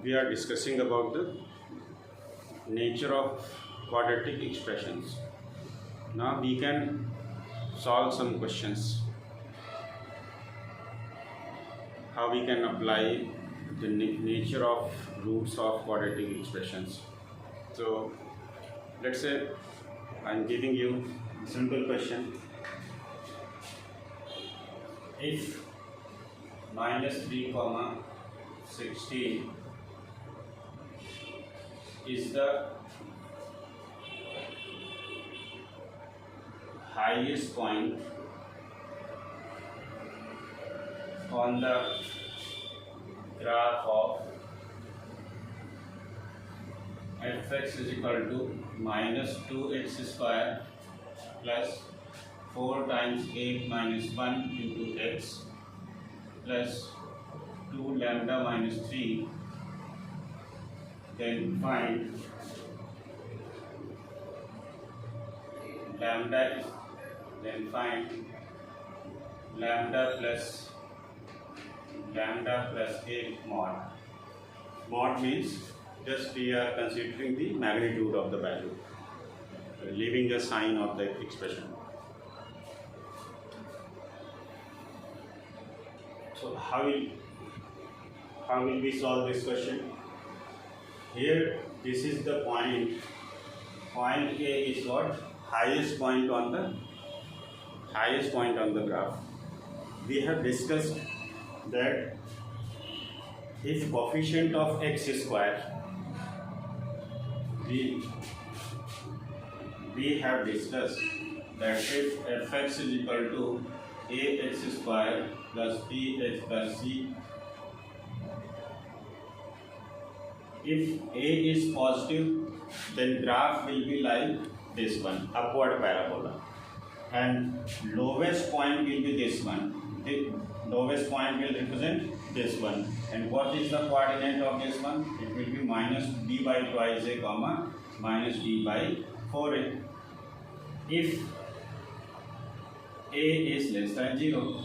we are discussing about the nature of quadratic expressions. Now we can solve some questions. How we can apply the nature of roots of quadratic expressions. So let's say I am giving you a simple question. If -3, 16 is the highest point on the graph of fx is equal to -2x square plus 4 times 8 minus 1 into x plus 2 lambda minus 3, then find lambda plus a mod. Mod means just we are considering the magnitude of the value, leaving the sign of the expression. So how will we solve this question? Here this is the point. Point A is what? Highest point on the graph. We have discussed that if coefficient of x square, we have discussed that if fx is equal to ax square plus bx plus c, if a is positive, then graph will be like this one, upward parabola, and lowest point will be this one. The lowest point will represent this one. And what is the coordinate of this one? It will be minus d by twice a comma minus d by 4a. If a is less than 0,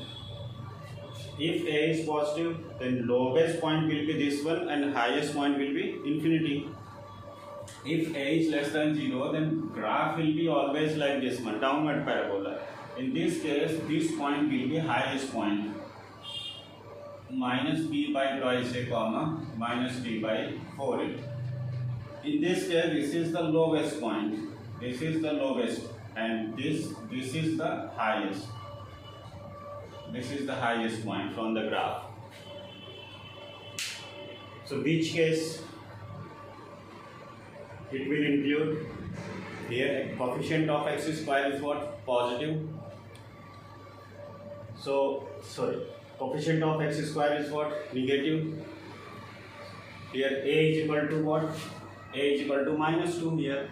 if a is positive, then lowest point will be this one and highest point will be infinity. If a is less than 0, then graph will be always like this one, downward parabola. In this case, this point will be highest point, minus b by twice a comma minus d by 4a. In this case, this is the lowest point, this is the lowest, and this is the highest. This is the highest point from the graph. So which case it will include? Here coefficient of x square is what? Positive. So coefficient of x square is what? Negative. Here a is equal to what? A is equal to -2 here.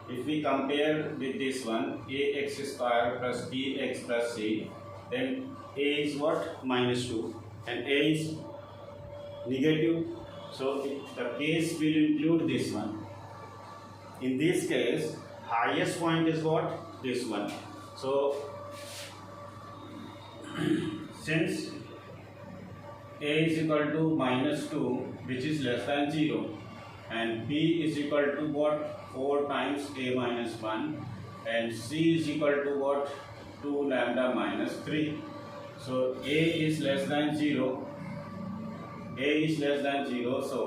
If we compare with this one, ax square plus bx plus c, then a is what? -2 and a is negative. So the case will include this one. In this case, highest point is what? This one. So since a is equal to -2, which is less than 0, and b is equal to what? 4 times a minus 1, and c is equal to what? 2 lambda minus 3. So a is less than 0. A is less than 0, so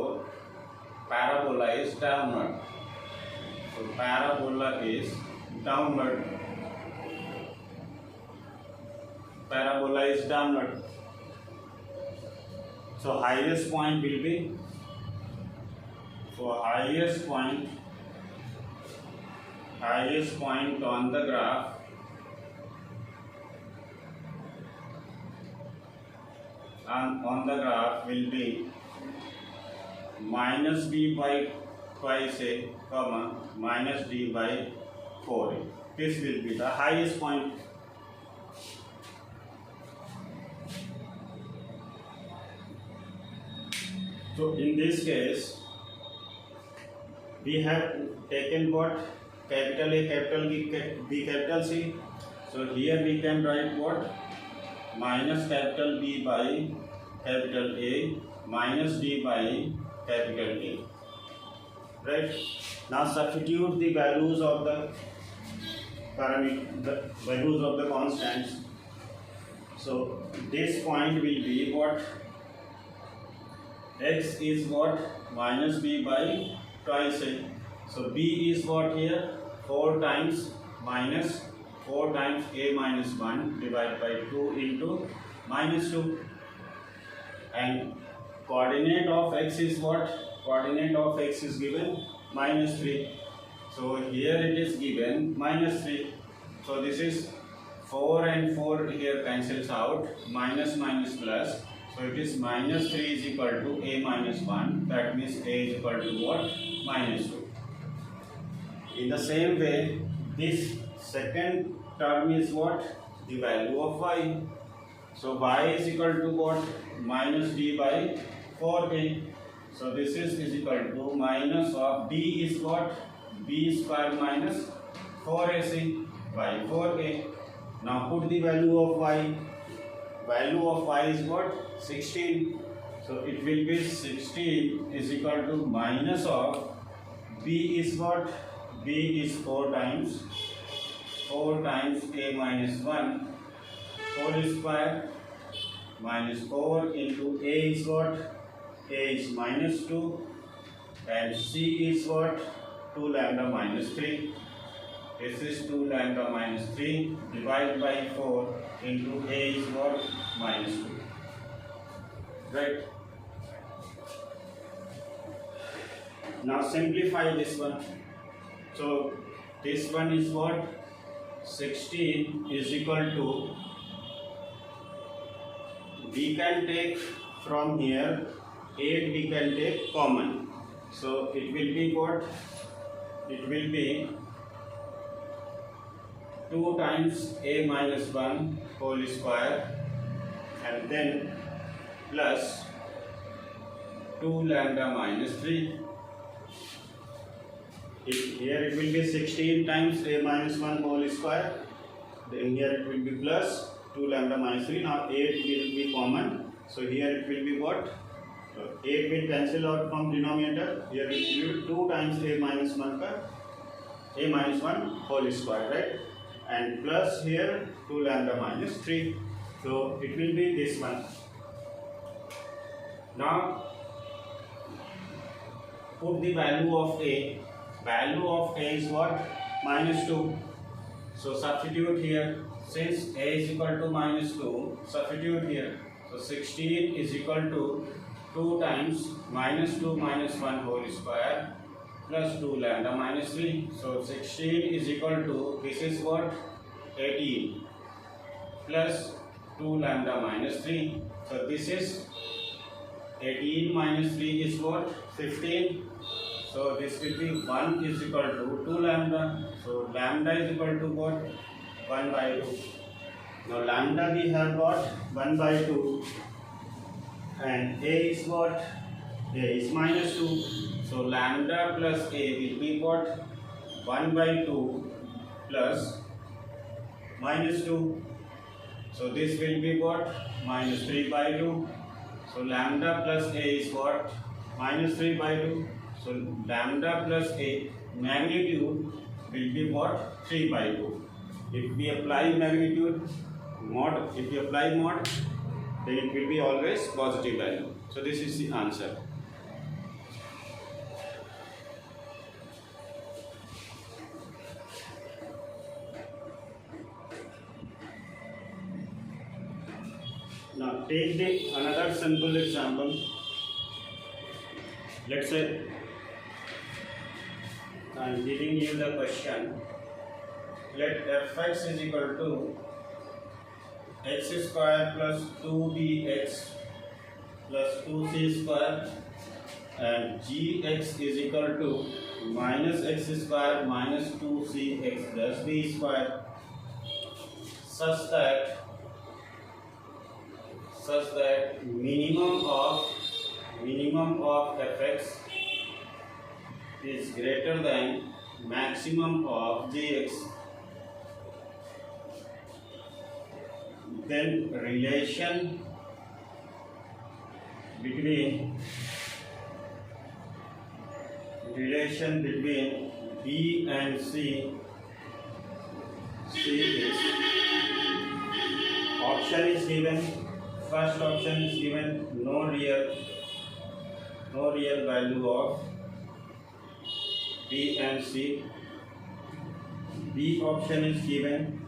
parabola is downward. So parabola is downward. Parabola is downward. So highest point will be, highest point on the graph will be minus b by twice a comma minus d by 4a. This will be the highest point. So in this case, we have taken what? Capital A, capital B, capital C. So here we can write what? Minus capital B by capital A minus d by capital A. Right? Now substitute the values of the values of the constants. So this point will be what? X is what? Minus b by twice A. So b is what here? 4 times minus 4 times A minus 1 divided by 2 into minus 2. And coordinate of x is what? Coordinate of x is given minus 3. So here it is given minus 3. So this is 4 and 4 here cancels out, minus minus plus. So it is minus 3 is equal to A minus 1. That means A is equal to what? Minus 2. In the same way, this second term is what? The value of y. So y is equal to what? Minus d by 4a. So this is equal to minus of d is what? B square minus 4ac by 4a. Now put the value of y. Value of y is what? 16. So it will be 16 is equal to minus of b is what? B is 4 times a minus 1 whole square minus 4 into a is what? A is minus 2 and c is what? 2 lambda minus 3. This is 2 lambda minus 3 divided by 4 into a is what? Minus 2. Right? Now simplify this one. So this one is what? 16 is equal to, we can take from here 8 we can take common. So it will be what? It will be 2 times a minus 1 whole square and then plus 2 lambda minus 3. Here it will be 16 times a minus 1 whole square, then here it will be plus 2 lambda minus 3. Now 8 will be common, so here it will be what? 8 will cancel out from denominator. Here it will be 2 times a minus 1 whole square, right? And plus here 2 lambda minus 3. So it will be this one. Now put the value of a. Value of a is what? Minus 2. So substitute here. Since a is equal to minus 2, substitute here. So 16 is equal to 2 times minus 2 minus 1 whole square plus 2 lambda minus 3. So 16 is equal to, this is what? 18 plus 2 lambda minus 3. So this is 18 minus 3 is what? 15. So this will be 1 is equal to 2 lambda. So lambda is equal to what? 1 by 2. Now lambda we have got 1 by 2 and a is what? A is minus 2. So lambda plus a will be what? 1 by 2 plus minus 2. So this will be what? Minus 3 by 2. So lambda plus a is what? Minus 3 by 2. So lambda plus a magnitude will be what? 3 by 2. If we apply magnitude mod, if we apply mod, then it will be always positive value. So this is the answer. Now take the another simple example. Let's say I am giving you the question. Let fx is equal to x square plus 2bx plus 2c square and gx is equal to minus x square minus 2cx plus b square such that minimum of fx is greater than maximum of gx, then relation between relation between B and C. C is option is given. First option is given no real value of B and C. B option is given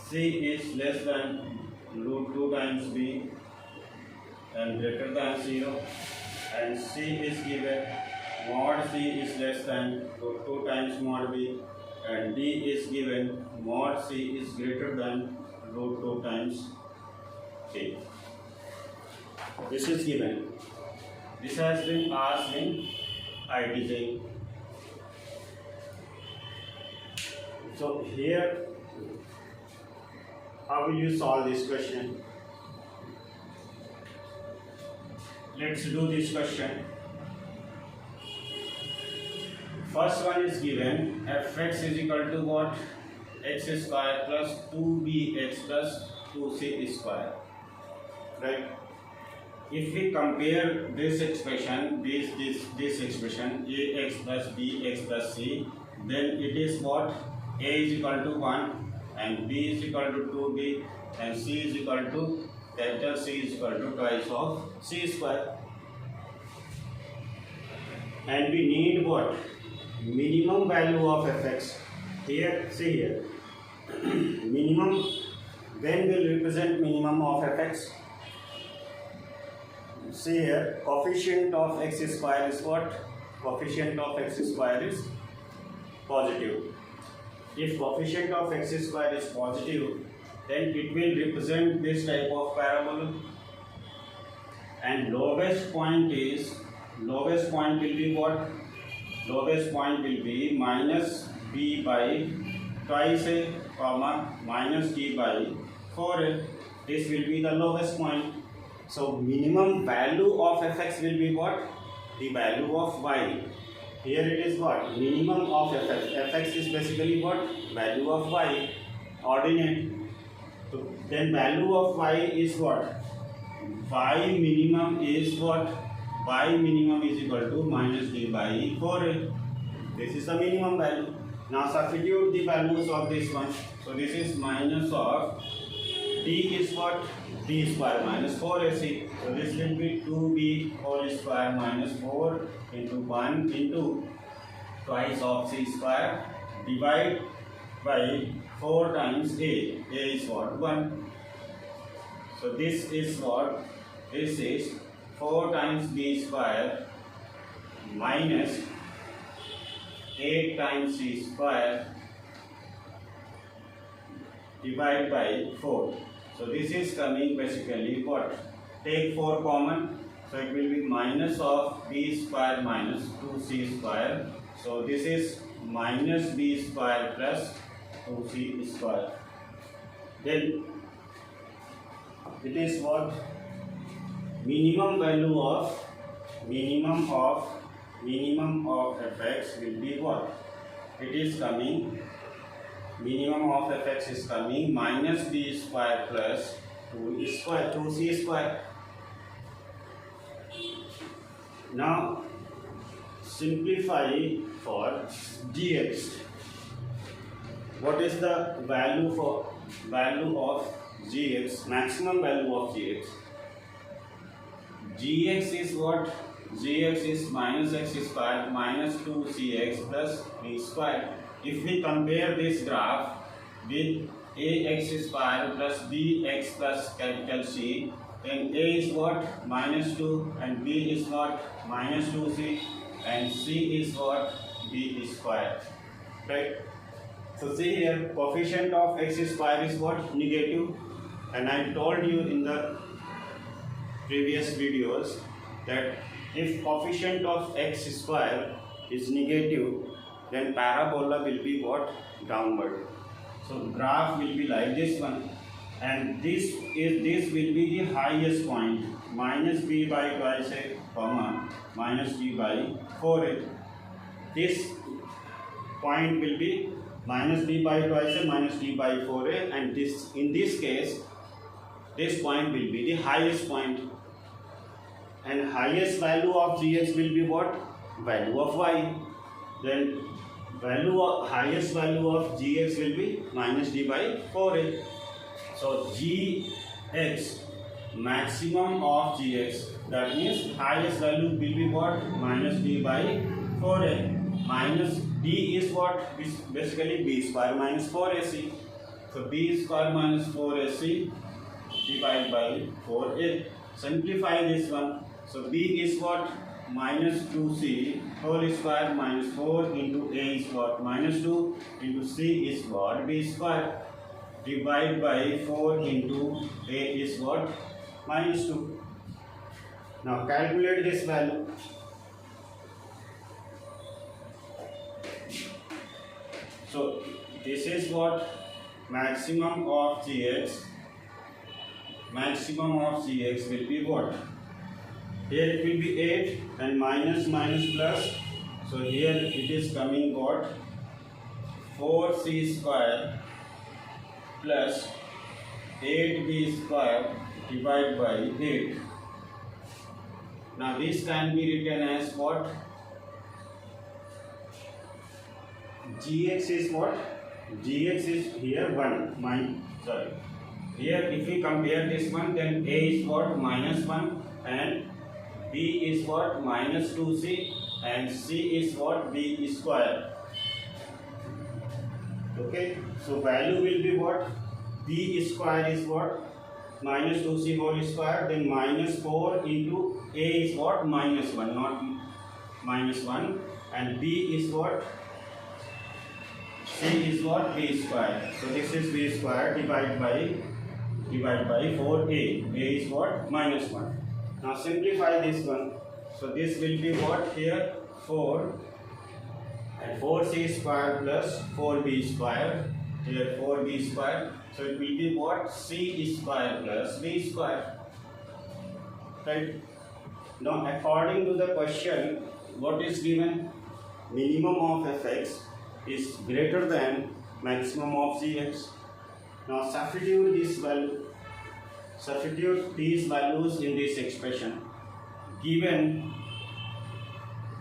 C is less than root 2 times B and greater than 0, and C is given mod C is less than root 2 times mod B, and D is given mod C is greater than root 2 times C. This is given. This has been asked in ITJ. So here, how will you solve this question? Let's do this question. First one is given fx is equal to what? X square plus 2bx plus 2c square. Right? If we compare this expression, this expression ax plus bx plus c, then it is what? A is equal to 1 and b is equal to 2b and c is equal to capital C is equal to twice of c square. And we need what? Minimum value of fx. Here, see here. Minimum, when will represent minimum of fx? See here, coefficient of x square is what? Coefficient of x square is positive. If coefficient of x square is positive, then it will represent this type of parabola, and lowest point will be what? Lowest point will be minus b by twice a comma minus d by 4a. This will be the lowest point. So minimum value of fx will be what? The value of y. Here it is what? Minimum of fx. Fx is basically what? Value of y. Ordinate. So then value of y is what? Y minimum is what? Y minimum is equal to minus d by 4a. This is the minimum value. Now substitute the values of this one. So this is minus of d is what? D square minus 4ac. So this will be 2b whole square minus 4 into 1 into twice of c square divided by 4 times a. A is what? 1. So this is what? This is 4 times b square minus 8 times c square divided by 4. So this is coming basically what? Take 4 common. So it will be minus of b square minus 2c square. So this is minus b square plus 2c square. Then it is what? Minimum value of minimum of fx will be what? It is coming, minimum of fx is coming minus b square plus 2c square. Now simplify for gx. What is the value of gx? Maximum value of gx. Gx is what? Gx is minus x square minus 2cx plus b square. If we compare this graph with ax square plus bx plus capital C, then a is what? Minus 2 and b is what? Minus 2c and c is what? b square. Right? So see here, coefficient of x square is what? Negative. And I told you in the previous videos that if coefficient of x square is negative, then parabola will be what? Downward. So graph will be like this one, and this will be the highest point, minus b by twice a comma minus d by 4a. This point will be minus d by twice a minus d by 4a, and this, in this case, this point will be the highest point. and highest value of gx will be what? Value of y. Then highest value of gx will be minus d by 4a. So gx, maximum of gx, that means highest value will be what? Minus d by 4a. Minus d is what? Is basically b square minus 4ac. So b square minus 4ac divided by 4a. Simplify this one. So b is what? Minus 2c whole square minus 4 into a is what? Minus 2 into c is what? B square. Divide by 4 into a is what? Minus 2. Now calculate this value. So this is what? Maximum of gx. Maximum of gx will be what? Here it will be 8 and minus plus. So here it is coming what? 4c square plus 8b square divided by 8. Now this can be written as what? Gx is what? Gx is here 1. Here if we compare this one, then a is what? Minus 1 and b is what? Minus 2c and c is what? B square. Okay, so value will be what? B square is what? Minus 2c whole square, then minus 4 into a is what? Minus 1, not minus 1, and b is what? C is what? B square. So this is b square divided by 4a. A is what? Minus 1. Now simplify this one. So this will be what? Here 4 and 4c square plus 4b square. Here 4b square. So it will be what? C square plus b square. Right? Now according to the question, what is given? Minimum of fx is greater than maximum of gx. Now substitute this value. Substitute these values in this expression. Given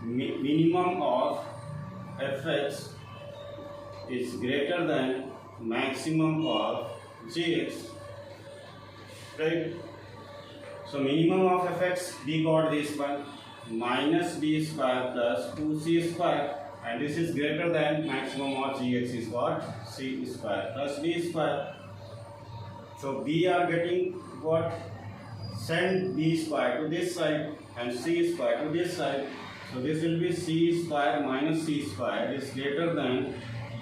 minimum of fx is greater than maximum of gx. Right? So minimum of fx, we got this one, minus b square plus 2c square, and this is greater than maximum of gx is what? C square plus b square. So we are getting what? Send b square to this side and c square to this side. So this will be c square minus c square is greater than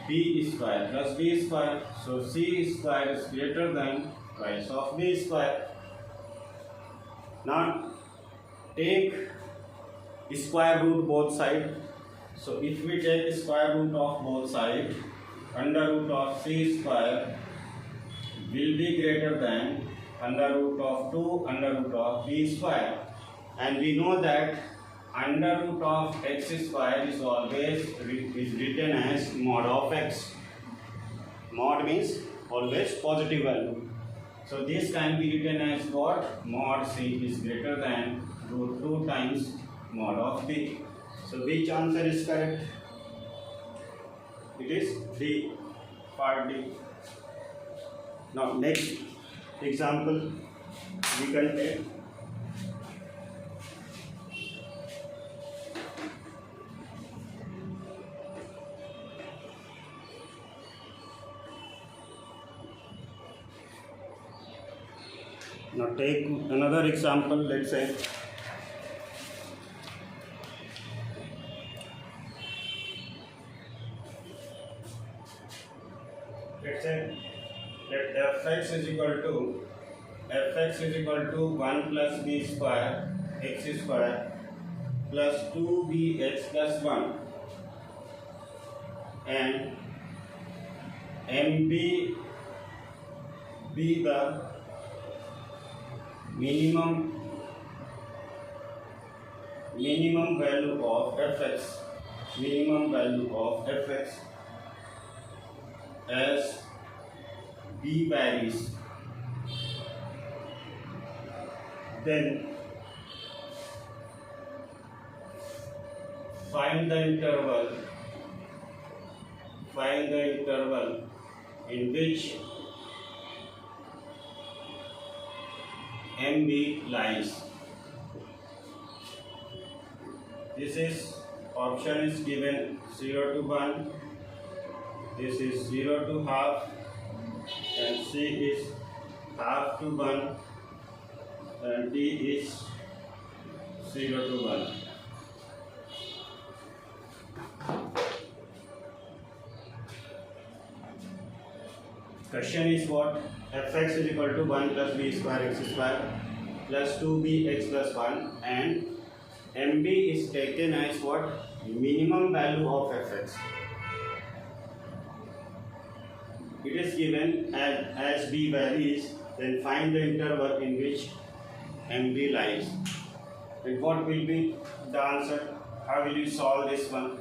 b square plus b square. So c square is greater than twice of b square. Now take square root both sides. So if we take square root of both sides, under root of c square will be greater than under root of 2 under root of b square. And we know that under root of x square is always written as mod of x. Mod means always positive value. So this can be written as what? Mod c is greater than root 2 times mod of b. So which answer is correct? It is D, part D. Now next example we can take. Now take another example, let's say let fx is equal to 1 plus b square x square plus 2bx plus 1 and mb be the minimum value of fx, as b varies, then find the interval in which MB lies. This is option is given 0 to 1, this is 0 to half, and C is half to 1, and D is 0 to 1. Question is what? Fx is equal to 1 plus b square x square plus 2bx plus 1, and MB is taken as what? Minimum value of fx. It is given as b varies, then find the interval in which MB lies. And what will be the answer? How will you solve this one?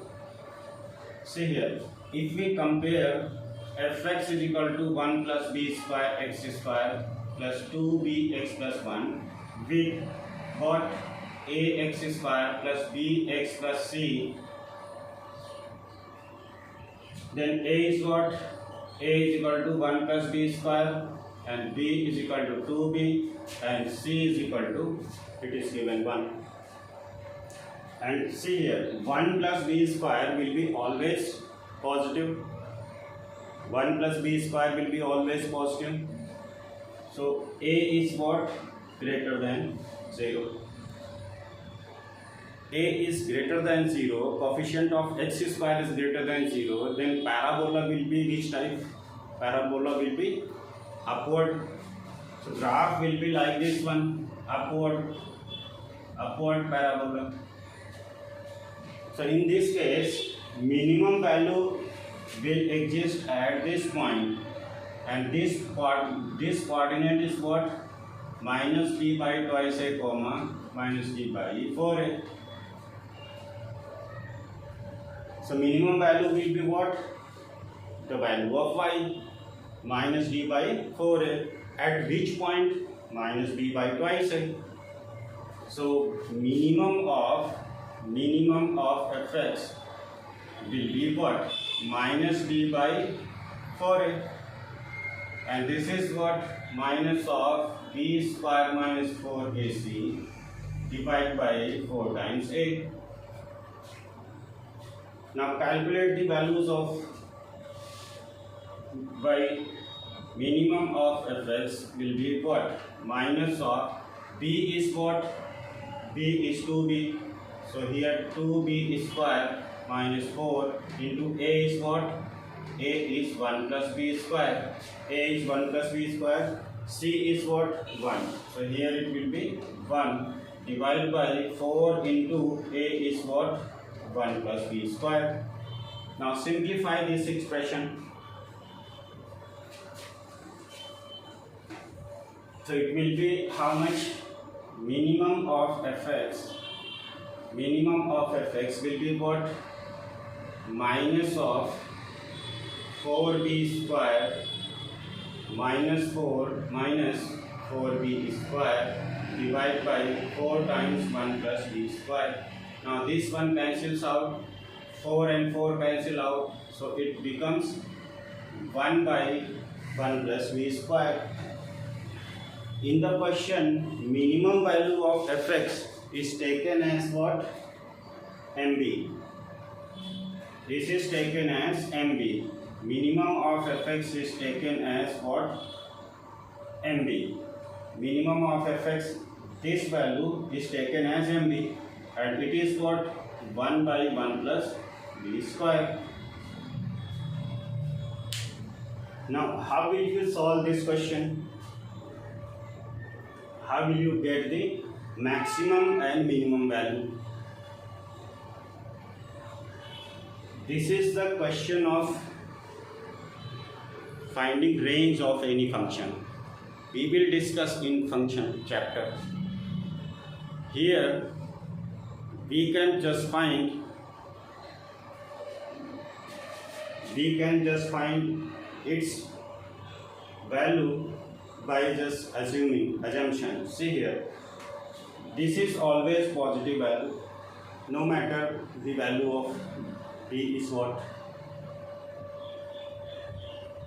See here, if we compare fx is equal to 1 plus b square x square plus 2bx plus 1 with what? Ax square plus bx plus c, then a is what? A is equal to 1 plus b square and b is equal to 2b and c is equal to, it is given 1. And see here, 1 plus b square will be always positive. 1 plus b square will be always positive. So a is what? Greater than 0. A is greater than 0, coefficient of x square is greater than 0, then parabola will be which type? Parabola will be upward. So graph will be like this one, upward parabola. So in this case, minimum value will exist at this point, and this coordinate is what? Minus d by twice a comma minus d by 4a. So minimum value will be what? The value of y minus d by 4a. At which point? Minus d by twice a. So minimum of fx will be what? Minus d by 4a. And this is what? Minus of b square minus 4ac divided by 4 times a. Now calculate the values of by minimum of fx will be what? Minus of b is what? B is 2b. So here 2b square minus 4 into a is what? A is 1 plus b square. A is 1 plus b square. C is what? 1. So here it will be 1 divided by 4 into a is what? 1 plus b square. Now simplify this expression. So it will be how much? Minimum of fx. Minimum of fx will be what? Minus of 4b square minus 4 minus 4b square divided by 4 times 1 plus b square. Now this one cancels out, 4 and 4 cancel out, so it becomes 1 by 1 plus b square. In the question, minimum value of fx is taken as what? MB. This is taken as MB. Minimum of fx is taken as what? MB. Minimum of fx, this value is taken as MB, and it is what? 1 by 1 plus b square. Now how will you solve this question? How will you get the maximum and minimum value? This is the question of finding range of any function. We will discuss in function chapter. Here we can just find its value by just assumption. See here, this is always positive value, no matter the value of b is what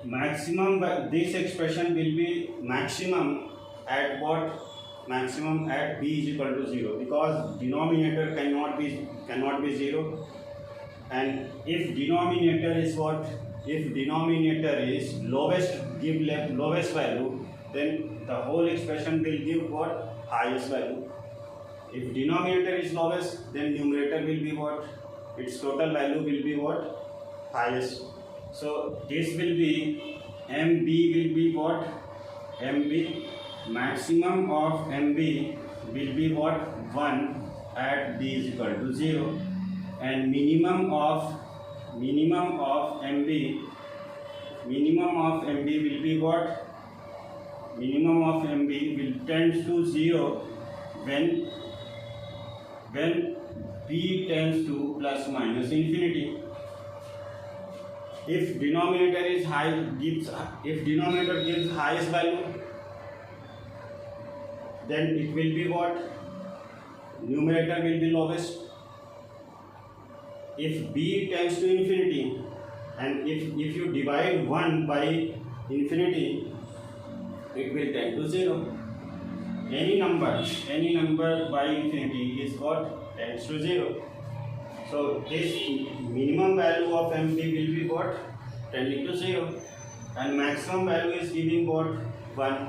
maximum. This expression will be maximum at what? Maximum at b is equal to 0, because denominator cannot be 0. And if denominator is what? If denominator is lowest, give lowest value, then the whole expression will give what? Highest value. If denominator is lowest, then numerator will be what? Its total value will be what? Highest. So this will be MB will be what? MB, maximum of MB will be what? 1 at b is equal to 0, and minimum of MB will be what? Minimum of MB will tend to 0 when b tends to plus minus infinity. If denominator is if denominator gives highest value, then it will be what? Numerator will be lowest. If b tends to infinity, and if you divide 1 by infinity, it will tend to 0. Any number by infinity is what? Tends to 0. So this minimum value of MB will be what? Tending to 0, and maximum value is giving what? 1.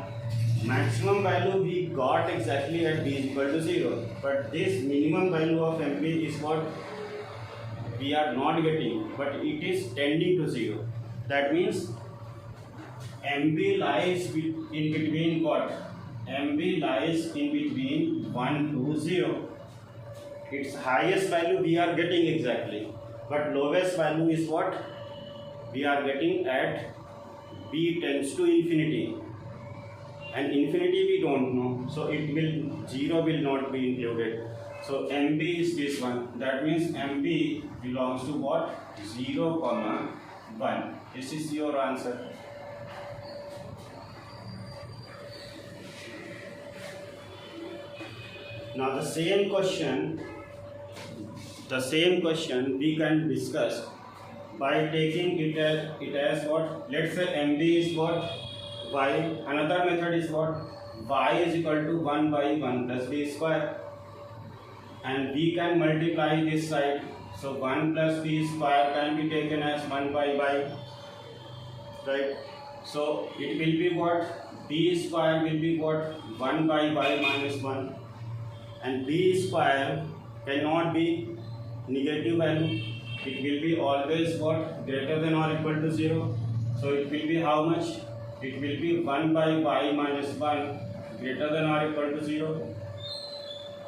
Maximum value we got exactly at b is equal to 0, but this minimum value of MB is what? We are not getting, but it is tending to 0. That means MB lies in between what? MB lies in between 1 to 0. Its highest value we are getting exactly, but lowest value is what? We are getting at b tends to infinity, and infinity we don't know, so 0 will not be included. So MB is this one. That means MB belongs to what? 0, 1. This is your answer. Now the same question we can discuss by taking it as what? Let's say MB is what? Y. Another method is what? Y is equal to 1 by 1 plus b square, and we can multiply this side. So 1 plus b square can be taken as 1 by y, right? So it will be what? B square will be what? 1 by y minus 1, and b square cannot be negative value. It will be always what? Greater than or equal to 0. So it will be how much? It will be 1 by y minus 1 greater than or equal to 0.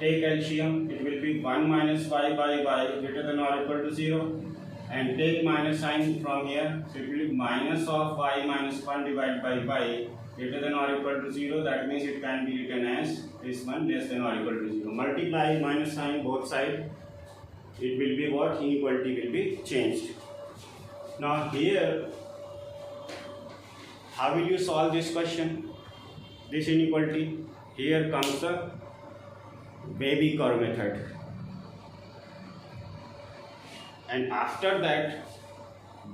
Take LCM, it will be 1 minus y by y greater than or equal to 0. And take minus sign from here, so it will be minus of y minus 1 divided by y greater than or equal to 0. That means it can be written as this one less than or equal to 0. Multiply minus sign both sides, it will be what? Inequality will be changed. Now here, how will you solve this question? This inequality? Here comes the baby curve method. And after that,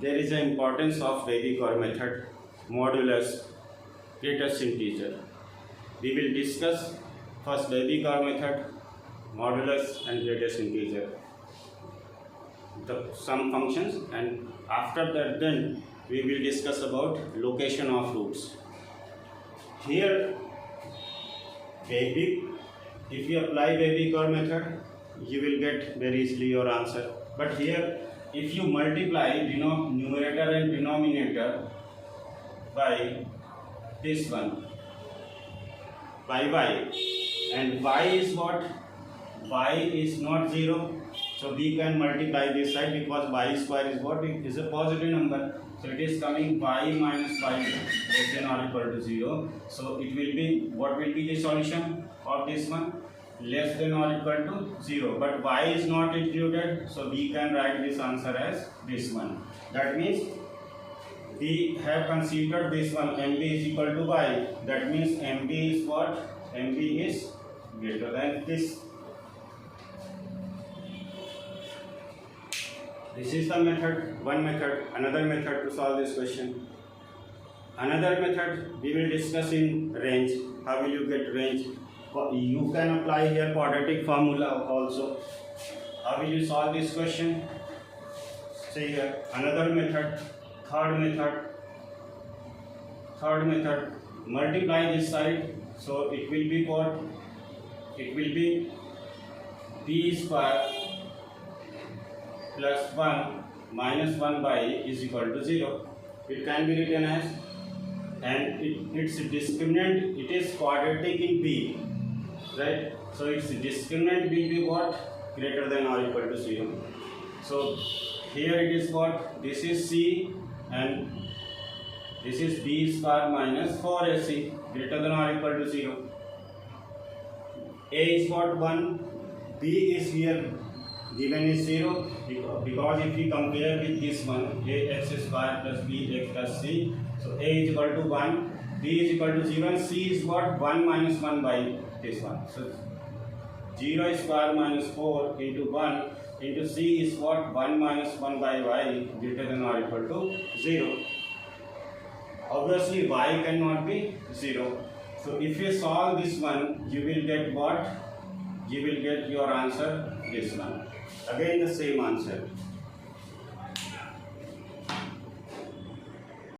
there is the importance of baby curve method, modulus, greatest integer. We will discuss first baby curve method, modulus and greatest integer, the some functions, and after that then we will discuss about location of roots. Here, if you apply baby curve method, you will get very easily your answer. But here, if you multiply numerator and denominator by this one, by y, and y is what? Y is not 0, so we can multiply this side because y square is what? It is a positive number. So it is coming y minus y less than or equal to 0. So it will be, what will be the solution of this one? Less than or equal to 0. But y is not included, so we can write this answer as this one. That means we have considered this one, MB is equal to y. That means MB is what? MB is greater than this. This is the method, one method. Another method to solve this question. Another method we will discuss in range. How will you get range? You can apply here quadratic formula also. How will you solve this question? See here, another method, third method, multiply this side, so it will be what? It will be b square plus 1 minus 1 by is equal to 0. It can be written as, and its discriminant, it is quadratic in b, right? So its discriminant will be what? Greater than or equal to 0. So here it is what? This is c and this is b square minus 4ac greater than or equal to 0. A is what? 1. B is here given is 0 because if we compare with this one, ax square plus bx plus c, so a is equal to 1, b is equal to 0 and c is what? 1 minus 1 by this one. So 0 square minus 4 into 1 into c is what? 1 minus 1 by y greater than or equal to 0. Obviously y cannot be 0. So if you solve this one, you will get what? You will get your answer, this one. Again the same answer.